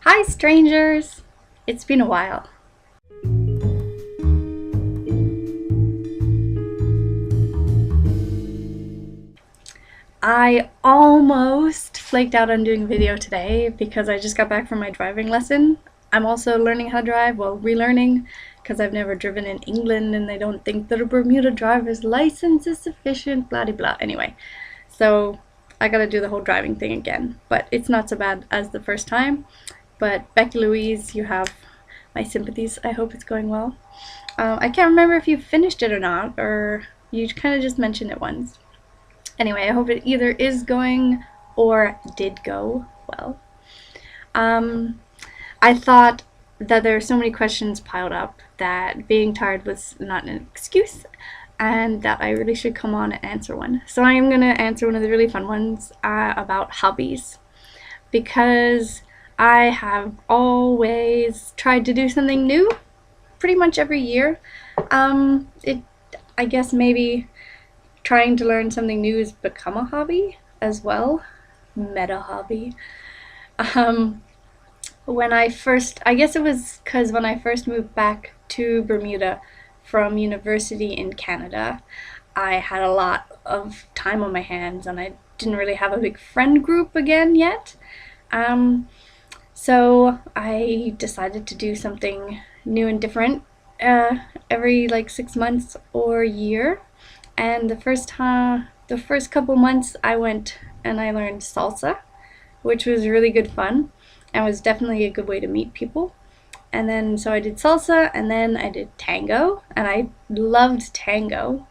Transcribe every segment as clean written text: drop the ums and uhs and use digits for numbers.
Hi, strangers! It's been a while. I almost flaked out on doing video today because I just got back from my driving lesson. I'm also learning how to drive, well, relearning, because I've never driven in England and they don't think that a Bermuda driver's license is sufficient, blah de blah. Anyway, so I gotta do the whole driving thing again, but it's not so bad as the first time. But Becky Louise, you have my sympathies. I hope it's going well. I can't remember if you finished it or not, or you kind of just mentioned it once. Anyway, I hope it either is going or did go well. Um, I thought that there are so many questions piled up that being tired was not an excuse and that I really should come on and answer one. So I am going to answer one of the really fun ones about hobbies because I have always tried to do something new pretty much every year. I guess maybe trying to learn something new has become a hobby as well. Meta hobby. Um, I guess it was because when I first moved back to Bermuda from university in Canada, I had a lot of time on my hands and I didn't really have a big friend group again yet. Um, so I decided to do something new and different every like 6 months or a year. And the first couple months I went and I learned salsa, which was really good fun and was definitely a good way to meet people. And then so I did salsa and then I did tango and I loved tango.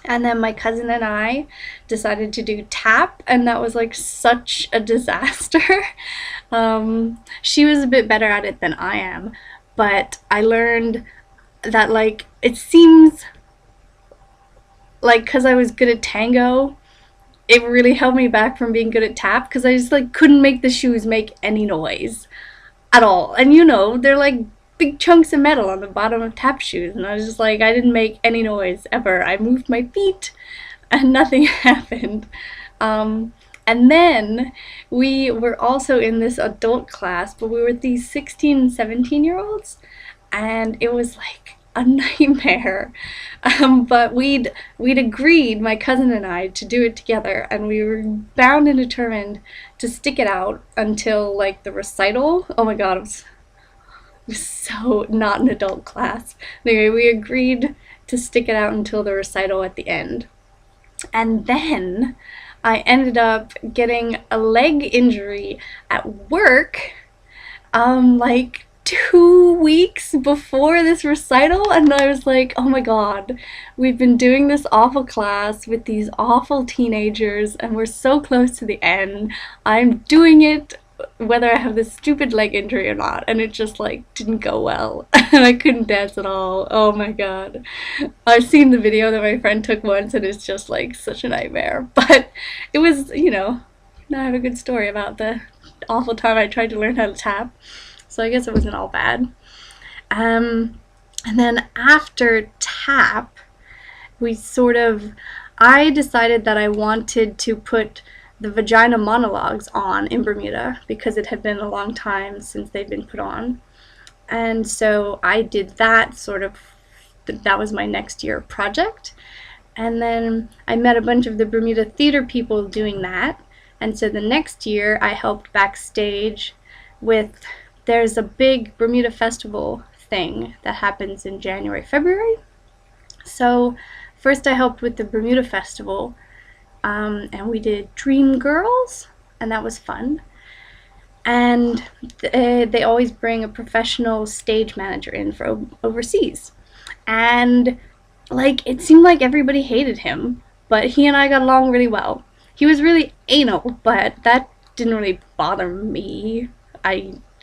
And then my cousin and I decided to do tap, and that was like such a disaster. She was a bit better at it than I am, but I learned that like it seems like because I was good at tango, it really held me back from being good at tap because I just like couldn't make the shoes make any noise at all. And they're like big chunks of metal on the bottom of tap shoes, and I was just like, I didn't make any noise ever. I moved my feet, and nothing happened. And then we were also in this adult class, but we were these 16 and 17-year-olds, and it was like a nightmare. But we'd agreed, my cousin and I, to do it together, and we were bound and determined to stick it out until like the recital. Oh my god, it was so not an adult class. Anyway, we agreed to stick it out until the recital at the end. And then I ended up getting a leg injury at work, like 2 weeks before this recital, and I was like, oh my god, we've been doing this awful class with these awful teenagers, and we're so close to the end. I'm doing it whether I have this stupid leg injury or not, and it just like didn't go well. And I couldn't dance at all. Oh my god. I've seen the video that my friend took once and it's just like such a nightmare. But it was, I have a good story about the awful time I tried to learn how to tap. So I guess it wasn't all bad. Um and then after tap, we sort of I decided that I wanted to put the vagina monologues on in Bermuda because it had been a long time since they'd been put on. And so I did that that was my next year project. And then I met a bunch of the Bermuda theater people doing that. And so the next year I helped backstage with, there's a big Bermuda festival thing that happens in January, February. So first I helped with the Bermuda festival, and we did Dream Girls, and that was fun. And they always bring a professional stage manager in for overseas. And like it seemed like everybody hated him, but he and I got along really well. He was really anal, but that didn't really bother me.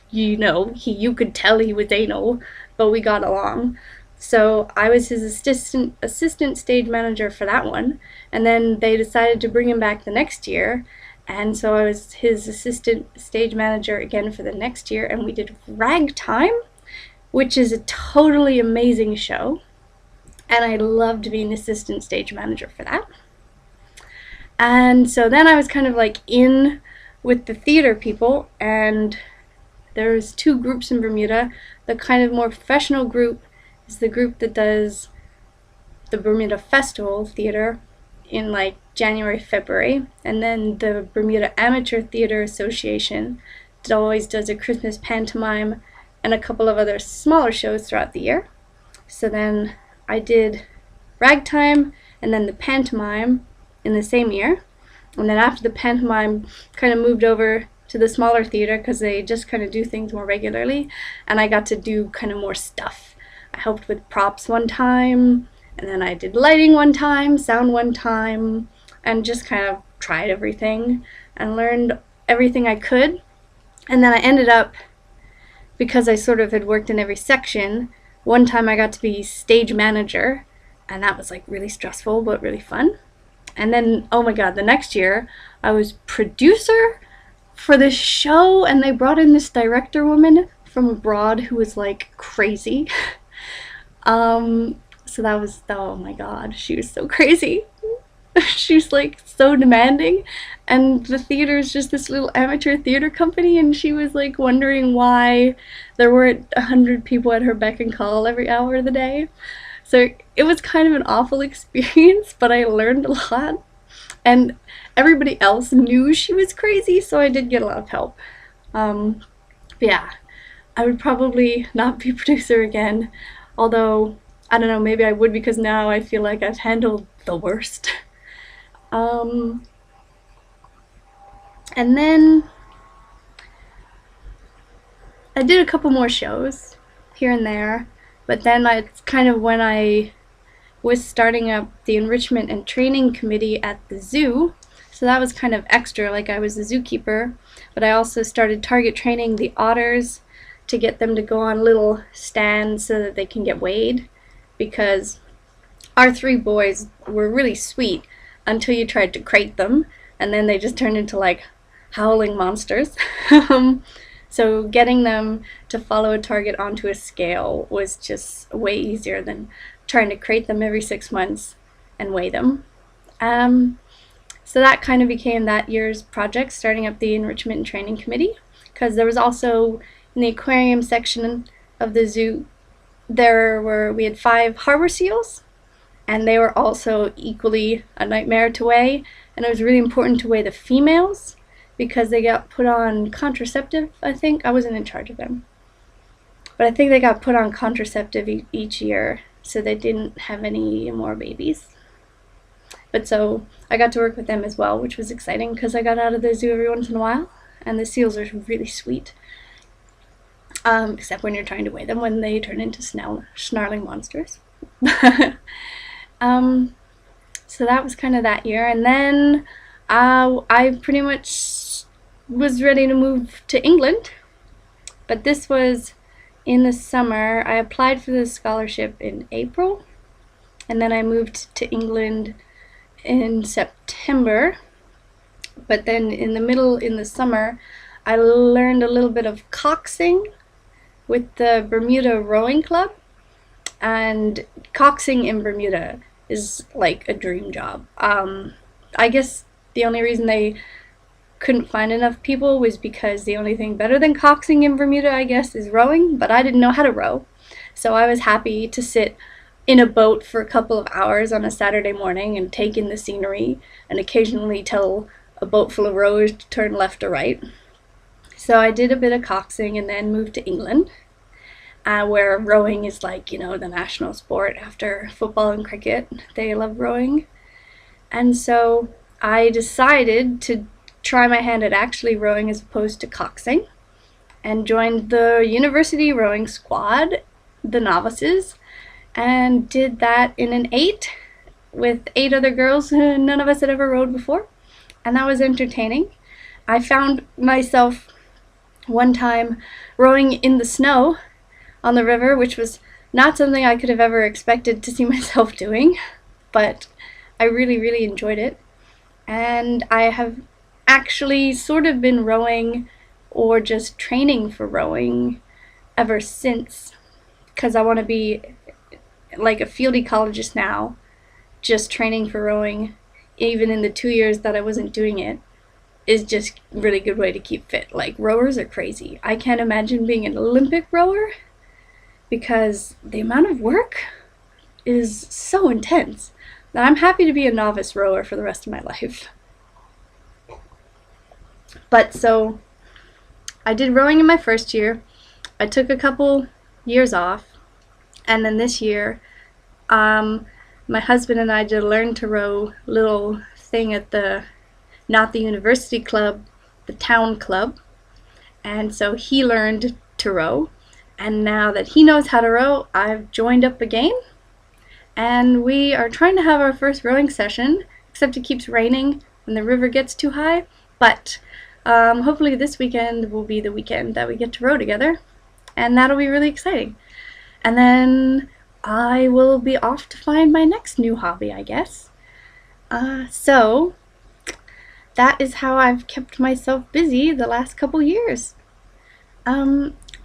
You could tell he was anal, but we got along. So I was his assistant stage manager for that one, and then they decided to bring him back the next year, and so I was his assistant stage manager again for the next year, and we did Ragtime, which is a totally amazing show, and I loved being assistant stage manager for that. And so then I was kind of like in with the theater people, and There's two groups in Bermuda. The kind of more professional group is the group that does the Bermuda Festival Theater in like January, February, and then the Bermuda Amateur Theater Association that always does a Christmas pantomime and a couple of other smaller shows throughout the year. So then I did ragtime and then the pantomime in the same year. And then after the pantomime, kind of moved over to the smaller theater because they just kind of do things more regularly, and I got to do kind of more stuff. I helped with props one time, and then I did lighting one time, sound one time, and just kind of tried everything and learned everything I could. And then I ended up, because I sort of had worked in every section, one time I got to be stage manager, and that was like really stressful but really fun. And then, oh my god, the next year I was producer for this show, and they brought in this director woman from abroad who was like crazy. So that was, oh my god, she was so crazy. She was like so demanding, and the theater is just this little amateur theater company, and she was like wondering why there weren't 100 people at her beck and call every hour of the day. So it was kind of an awful experience, but I learned a lot, and everybody else knew she was crazy, so I did get a lot of help. But yeah, I would probably not be producer again, although I don't know, maybe I would, because now I feel like I've handled the worst. And then I did a couple more shows here and there, but then it's kind of when I was starting up the enrichment and training committee at the zoo. So that was kind of extra, like I was the zookeeper, but I also started target training the otters to get them to go on little stands so that they can get weighed, because our three boys were really sweet until you tried to crate them, and then they just turned into like howling monsters. So getting them to follow a target onto a scale was just way easier than trying to crate them every 6 months and weigh them. So that kind of became that year's project, starting up the enrichment and training committee, because there was also in the aquarium section of the zoo, we had 5 harbor seals, and they were also equally a nightmare to weigh, and it was really important to weigh the females because they got put on contraceptive, I think. I wasn't in charge of them, but I think they got put on contraceptive each year, so they didn't have any more babies. But so I got to work with them as well, which was exciting because I got out of the zoo every once in a while, and the seals are really sweet. Except when you're trying to weigh them, when they turn into snarling monsters. So that was kind of that year, and then I pretty much was ready to move to England, but this was in the summer. I applied for the scholarship in April, and then I moved to England in September. But then in the summer, I learned a little bit of coxing with the Bermuda Rowing Club, and coxing in Bermuda is like a dream job. I guess the only reason they couldn't find enough people was because the only thing better than coxing in Bermuda, I guess, is rowing, but I didn't know how to row. So I was happy to sit in a boat for a couple of hours on a Saturday morning and take in the scenery and occasionally tell a boat full of rowers to turn left or right. So I did a bit of coxing and then moved to England, where rowing is like, the national sport after football and cricket. They love rowing. And so I decided to try my hand at actually rowing as opposed to coxing, and joined the university rowing squad, the novices, and did that in an 8 with 8 other girls who none of us had ever rowed before, and that was entertaining. I found myself one time rowing in the snow on the river, which was not something I could have ever expected to see myself doing, but I really, really enjoyed it. And I have actually sort of been rowing or just training for rowing ever since, because I want to be like a field ecologist now, just training for rowing, even in the 2 years that I wasn't doing it. is just a really good way to keep fit. Like, rowers are crazy. I can't imagine being an Olympic rower because the amount of work is so intense that I'm happy to be a novice rower for the rest of my life. But so I did rowing in my first year. I took a couple years off, and then this year, my husband and I did a learn to row little thing at the, not the university club, the town club. And so he learned to row, and now that he knows how to row, I've joined up again, and we are trying to have our first rowing session, except it keeps raining when the river gets too high. But hopefully this weekend will be the weekend that we get to row together, and that'll be really exciting. And then I will be off to find my next new hobby, I guess. So that is how I've kept myself busy the last couple years.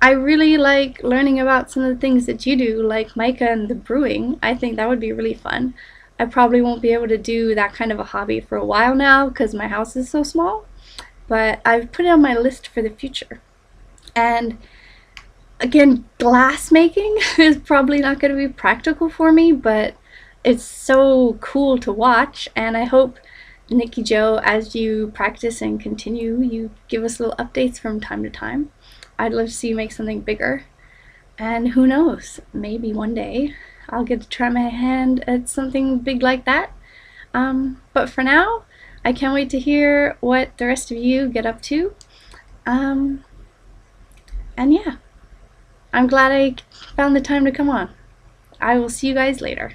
I really like learning about some of the things that you do, like mica and the brewing. I think that would be really fun. I probably won't be able to do that kind of a hobby for a while now because my house is so small, but I've put it on my list for the future. And again, glass making is probably not going to be practical for me, but it's so cool to watch, and I hope, Nikki Joe, as you practice and continue, you give us little updates from time to time. I'd love to see you make something bigger. And who knows, maybe one day I'll get to try my hand at something big like that. But for now, I can't wait to hear what the rest of you get up to. And yeah, I'm glad I found the time to come on. I will see you guys later.